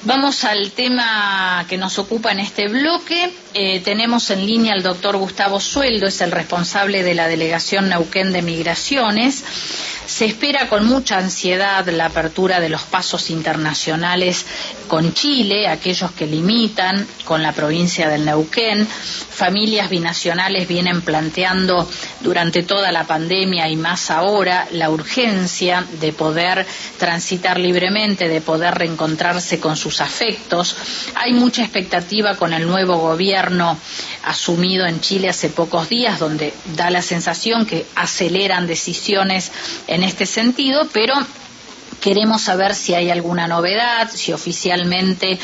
Vamos al tema que nos ocupa en este bloque. Tenemos en línea al doctor Gustavo Sueldo, es el responsable de la Delegación Neuquén de Migraciones. Se espera con mucha ansiedad la apertura de los pasos internacionales con Chile, aquellos que limitan con la provincia del Neuquén. Familias binacionales vienen planteando durante toda la pandemia y más ahora la urgencia de poder transitar libremente, de poder reencontrarse con sus afectos. Hay mucha expectativa con el nuevo gobierno asumido en Chile hace pocos días, donde da la sensación que aceleran decisiones en este sentido, pero queremos saber si hay alguna novedad, si oficialmente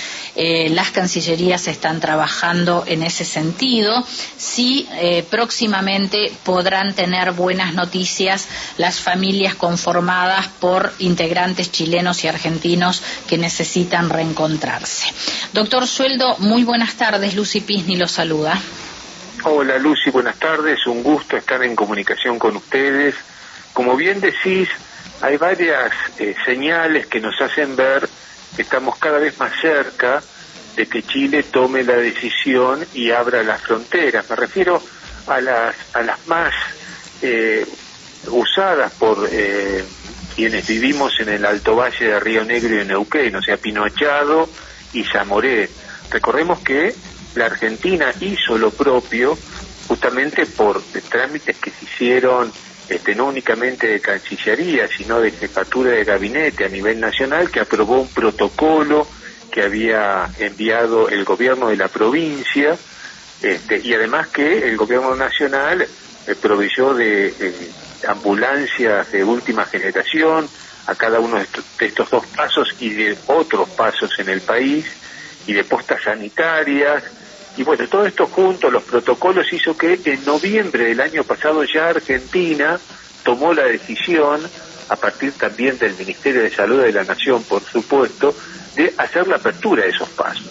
las cancillerías están trabajando en ese sentido, si próximamente podrán tener buenas noticias las familias conformadas por integrantes chilenos y argentinos que necesitan reencontrarse. Doctor Sueldo, muy buenas tardes. Lucy Pisni lo saluda. Hola Lucy, buenas tardes. Un gusto estar en comunicación con ustedes. Como bien decís, hay varias señales que nos hacen ver que estamos cada vez más cerca de que Chile tome la decisión y abra las fronteras. Me refiero a las más usadas por quienes vivimos en el Alto Valle de Río Negro y Neuquén, o sea, Pinoachado y Zamoré. Recordemos que la Argentina hizo lo propio justamente por trámites que se hicieron no únicamente de Cancillería, sino de Jefatura de Gabinete a nivel nacional, que aprobó un protocolo que había enviado el gobierno de la provincia, y además que el gobierno nacional proveyó de ambulancias de última generación a cada uno de estos dos pasos y de otros pasos en el país, y de postas sanitarias. Y bueno, todo esto junto, los protocolos, hizo que en noviembre del año pasado ya Argentina tomó la decisión, a partir también del Ministerio de Salud de la Nación, por supuesto, de hacer la apertura de esos pasos.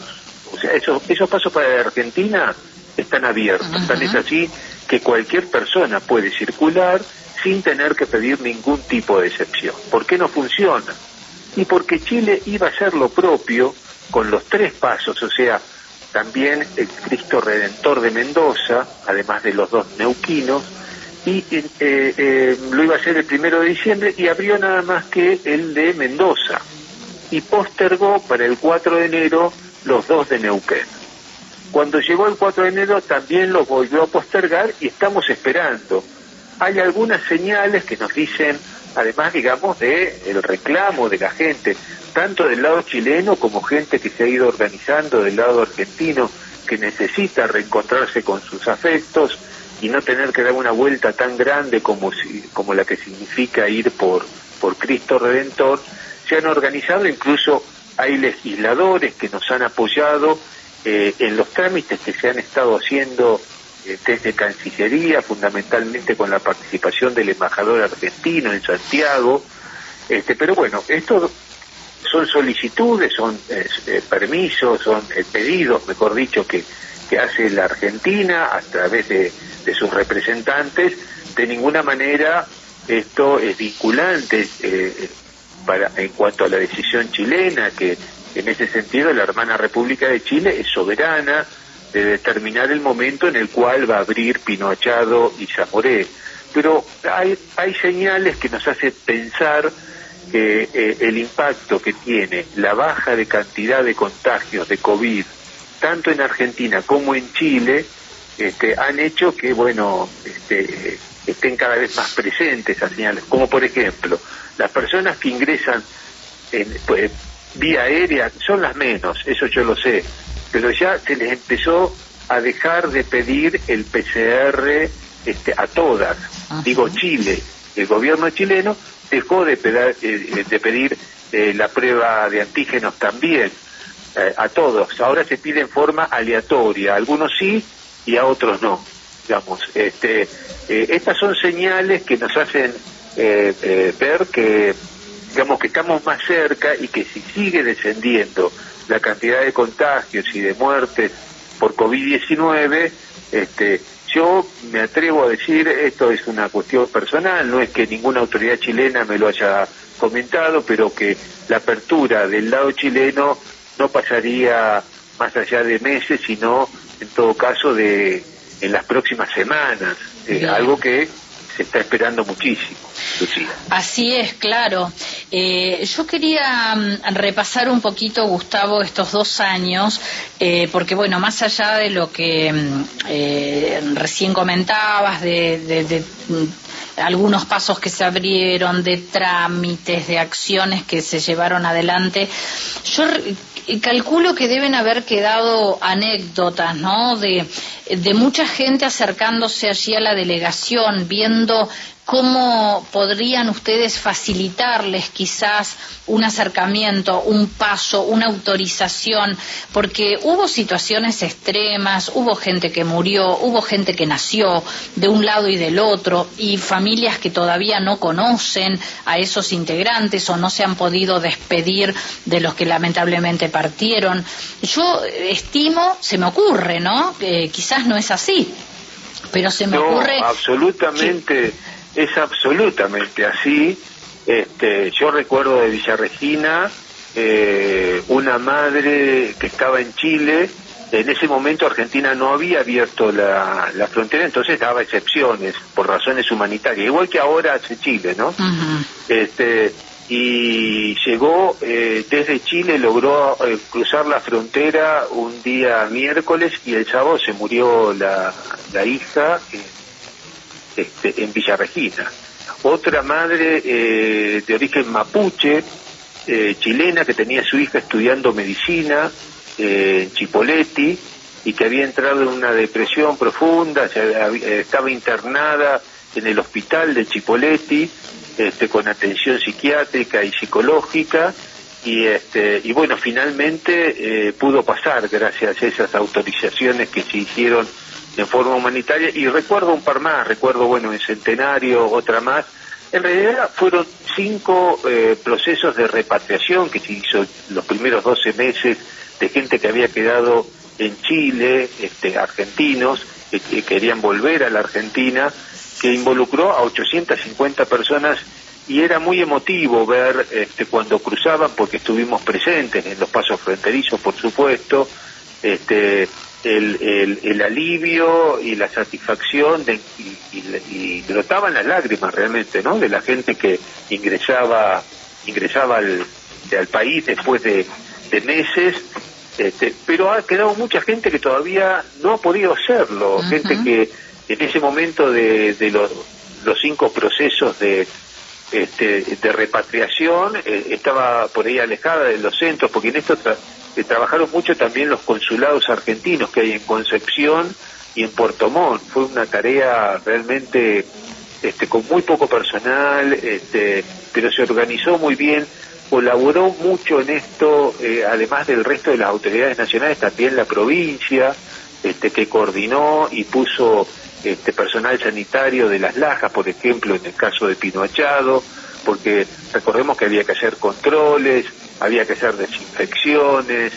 O sea, esos pasos para la Argentina están abiertos, tal es así que cualquier persona puede circular sin tener que pedir ningún tipo de excepción. ¿Por qué no funciona? Y porque Chile iba a hacer lo propio con los tres pasos, o sea, también el Cristo Redentor de Mendoza, además de los dos neuquinos, y lo iba a hacer el 1 de diciembre y abrió nada más que el de Mendoza, y postergó para el 4 de enero los dos de Neuquén. Cuando llegó el 4 de enero también los volvió a postergar y estamos esperando. Hay algunas señales que nos dicen, además, digamos, de el reclamo de la gente, tanto del lado chileno como gente que se ha ido organizando del lado argentino, que necesita reencontrarse con sus afectos y no tener que dar una vuelta tan grande como la que significa ir por Cristo Redentor. Se han organizado, incluso hay legisladores que nos han apoyado en los trámites que se han estado haciendo desde Cancillería, fundamentalmente con la participación del embajador argentino en Santiago, pero bueno, esto son solicitudes, son permisos, son pedidos, mejor dicho, que hace la Argentina a través de sus representantes. De ninguna manera esto es vinculante en cuanto a la decisión chilena, que en ese sentido la hermana República de Chile es soberana de determinar el momento en el cual va a abrir Pinoachado y Zamoré. Pero hay señales que nos hacen pensar que el impacto que tiene la baja de cantidad de contagios de COVID, tanto en Argentina como en Chile, han hecho que, bueno, estén cada vez más presentes esas señales. Como por ejemplo, las personas que ingresan vía aérea son las menos, eso yo lo sé, pero ya se les empezó a dejar de pedir el PCR a todas. Digo, Chile, el gobierno chileno dejó de pedir la prueba de antígenos también a todos. Ahora se pide en forma aleatoria, a algunos sí y a otros no, digamos. Estas son señales que nos hacen ver que, digamos, que estamos más cerca, y que si sigue descendiendo la cantidad de contagios y de muertes por COVID-19, yo me atrevo a decir, esto es una cuestión personal, no es que ninguna autoridad chilena me lo haya comentado, pero que la apertura del lado chileno no pasaría más allá de meses, sino en todo caso en las próximas semanas, algo que se está esperando muchísimo, Lucía. Así es, claro. Yo quería repasar un poquito, Gustavo, estos 2 años, porque bueno, más allá de lo que recién comentabas, de algunos pasos que se abrieron, de trámites, de acciones que se llevaron adelante, yo calculo que deben haber quedado anécdotas, ¿no?, de mucha gente acercándose allí a la delegación, viendo cómo podrían ustedes facilitarles quizás un acercamiento, un paso, una autorización, porque hubo situaciones extremas, hubo gente que murió, hubo gente que nació de un lado y del otro, y familias que todavía no conocen a esos integrantes o no se han podido despedir de los que lamentablemente partieron. Yo estimo, se me ocurre, ¿no?, quizás no es así, pero se me ocurre... Absolutamente... Es absolutamente así. Yo recuerdo de Villa Regina, una madre que estaba en Chile. En ese momento Argentina no había abierto la frontera, entonces daba excepciones por razones humanitarias, igual que ahora hace Chile, ¿no? Uh-huh. Y llegó desde Chile, logró cruzar la frontera un día miércoles, y el sábado se murió la hija en Villa Regina. Otra madre de origen mapuche, chilena, que tenía a su hija estudiando medicina en Chipoleti, y que había entrado en una depresión profunda, estaba internada en el hospital de Chipoleti, con atención psiquiátrica y psicológica, y bueno, finalmente pudo pasar gracias a esas autorizaciones que se hicieron en forma humanitaria. Y recuerdo un par más, bueno, en Centenario, otra más. En realidad fueron 5 procesos de repatriación que se hizo los primeros 12 meses, de gente que había quedado en Chile, argentinos, que querían volver a la Argentina, que involucró a 850 personas, y era muy emotivo ver cuando cruzaban, porque estuvimos presentes en los pasos fronterizos, por supuesto, el alivio y la satisfacción y brotaban las lágrimas realmente, ¿no?, de la gente que ingresaba al país después de meses, pero ha quedado mucha gente que todavía no ha podido hacerlo. Uh-huh. Gente que en ese momento de los 5 procesos de repatriación estaba por ahí alejada de los centros, porque en esto trabajaron mucho también los consulados argentinos que hay en Concepción y en Puerto Montt. Fue una tarea realmente con muy poco personal, pero se organizó muy bien, colaboró mucho en esto, además del resto de las autoridades nacionales, también la provincia, que coordinó y puso personal sanitario de Las Lajas, por ejemplo, en el caso de Pino Achado, porque recordemos que había que hacer controles, había que hacer desinfecciones,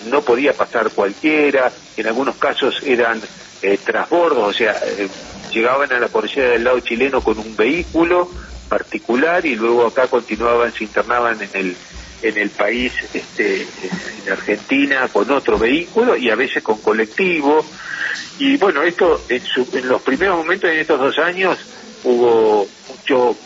no podía pasar cualquiera, en algunos casos eran transbordos, o sea, llegaban a la cordillera del lado chileno con un vehículo particular y luego acá continuaban, se internaban en el país, en Argentina, con otro vehículo y a veces con colectivo. Y bueno, esto en los primeros momentos, en estos 2 años, hubo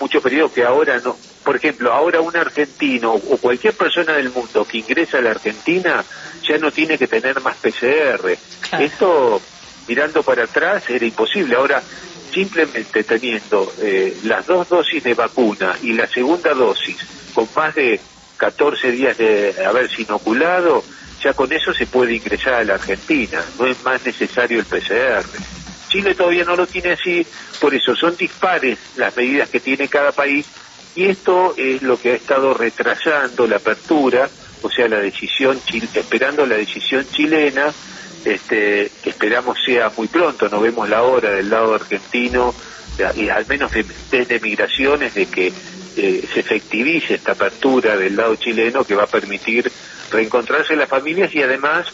mucho periodo que ahora no. Por ejemplo, ahora un argentino o cualquier persona del mundo que ingresa a la Argentina ya no tiene que tener más PCR. Claro. Esto, mirando para atrás, era imposible. Ahora, simplemente teniendo las 2 dosis de vacuna y la segunda dosis con más de 14 días de haberse inoculado, ya con eso se puede ingresar a la Argentina. No es más necesario el PCR. Chile todavía no lo tiene así, por eso son dispares las medidas que tiene cada país, y esto es lo que ha estado retrasando la apertura, o sea, la decisión, esperando la decisión chilena, que esperamos sea muy pronto. No vemos la hora del lado argentino, y al menos desde Migraciones, de que se efectivice esta apertura del lado chileno, que va a permitir reencontrarse las familias y además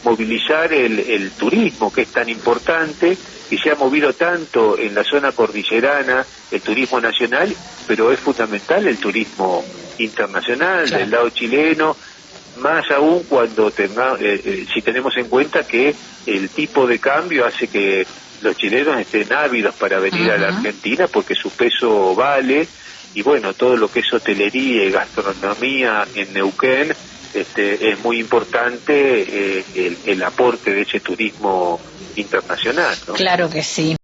movilizar el turismo, que es tan importante y se ha movido tanto en la zona cordillerana, el turismo nacional, pero es fundamental el turismo internacional. Claro. Del lado chileno, más aún cuando si tenemos en cuenta que el tipo de cambio hace que los chilenos estén ávidos para venir a la Argentina porque su peso vale, y bueno, todo lo que es hotelería y gastronomía en Neuquén es muy importante, el aporte de ese turismo internacional, ¿no? Claro que sí.